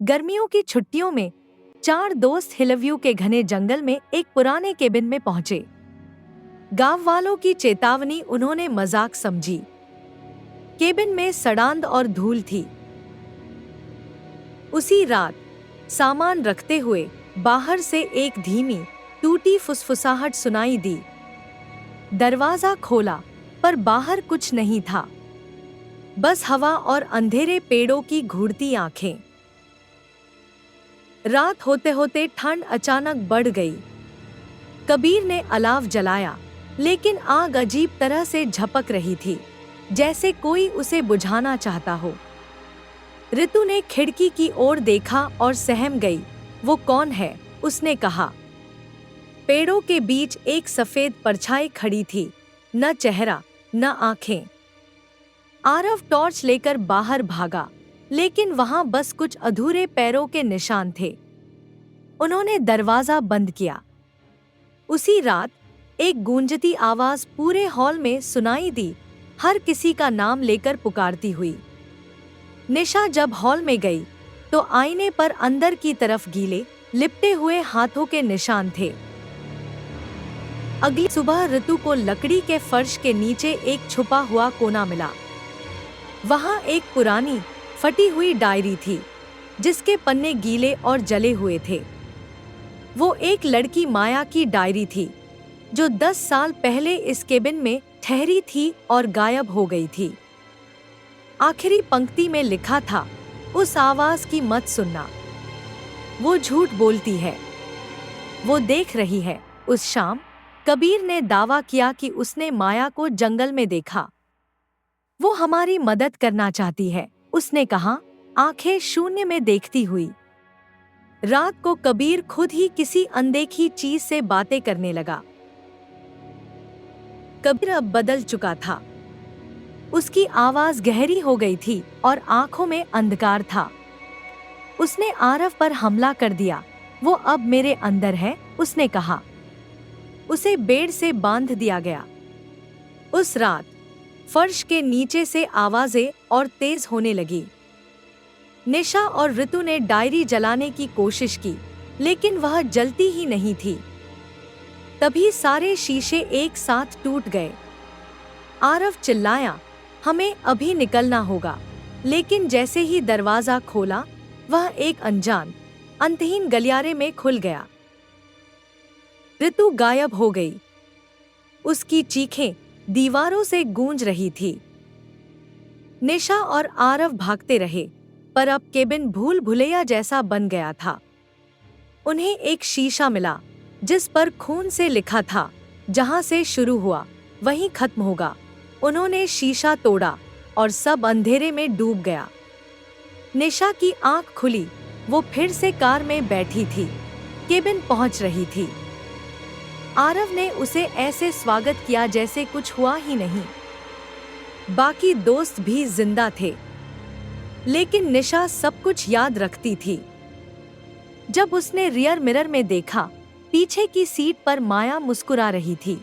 गर्मियों की छुट्टियों में 4 दोस्त हिलव्यू के घने जंगल में एक पुराने केबिन में पहुंचे। गांव वालों की चेतावनी उन्होंने मजाक समझी। केबिन में सड़ांध और धूल थी। उसी रात सामान रखते हुए बाहर से एक धीमी टूटी फुसफुसाहट सुनाई दी। दरवाजा खोला पर बाहर कुछ नहीं था, बस हवा और अंधेरे पेड़ों की घूरती आंखें। रात होते होते ठंड अचानक बढ़ गई। कबीर ने अलाव जलाया, लेकिन आग अजीब तरह से झपक रही थी, जैसे कोई उसे बुझाना चाहता हो। ऋतु ने खिड़की की ओर देखा और सहम गई। वो कौन है? उसने कहा। पेड़ों के बीच एक सफेद परछाई खड़ी थी, न चेहरा न आंखें। आरव टॉर्च लेकर बाहर भागा, लेकिन वहां बस कुछ अधूरे पैरों के निशान थे। उन्होंने दरवाजा बंद किया। उसी रात एक गूंजती आवाज पूरे हॉल में सुनाई दी, हर किसी का नाम लेकर पुकारती हुई। निशा जब हॉल में गई तो आईने पर अंदर की तरफ गीले लिपटे हुए हाथों के निशान थे। अगली सुबह ऋतु को लकड़ी के फर्श के नीचे एक छुपा हुआ कोना मिला। वहां एक पुरानी फटी हुई डायरी थी, जिसके पन्ने गीले और जले हुए थे। वो एक लड़की माया की डायरी थी, जो 10 साल पहले इस केबिन में ठहरी थी और गायब हो गई थी। आखिरी पंक्ति में लिखा था, उस आवाज की मत सुनना, वो झूठ बोलती है, वो देख रही है। उस शाम कबीर ने दावा किया कि उसने माया को जंगल में देखा। वो हमारी मदद करना चाहती है, उसने कहा, आंखें शून्य में देखती हुई। रात को कबीर खुद ही किसी अनदेखी चीज से बातें करने लगा। कबीर अब बदल चुका था। उसकी आवाज गहरी हो गई थी और आंखों में अंधकार था। उसने आरव पर हमला कर दिया। वो अब मेरे अंदर है, उसने कहा। उसे बेड़ से बांध दिया गया। उस रात फर्श के नीचे से आवाजें और तेज होने लगी। निशा और ऋतु ने डायरी जलाने की कोशिश की, लेकिन वह जलती ही नहीं थी। तभी सारे शीशे एक साथ टूट गए। आरव चिल्लाया, हमें अभी निकलना होगा। लेकिन जैसे ही दरवाजा खोला, वह एक अनजान अंतहीन गलियारे में खुल गया। ऋतु गायब हो गई। उसकी चीखें दीवारों से गूंज रही थी। निशा और आरव भागते रहे, पर अब केबिन भूल भुलैया जैसा बन गया था। उन्हें एक शीशा मिला, जिस पर खून से लिखा था, जहां से शुरू हुआ वहीं खत्म होगा। उन्होंने शीशा तोड़ा और सब अंधेरे में डूब गया। निशा की आंख खुली। वो फिर से कार में बैठी थी, केबिन पहुंच रही थी। आरव ने उसे ऐसे स्वागत किया जैसे कुछ हुआ ही नहीं। बाकी दोस्त भी जिंदा थे, लेकिन निशा सब कुछ याद रखती थी। जब उसने रियर मिरर में देखा, पीछे की सीट पर माया मुस्कुरा रही थी।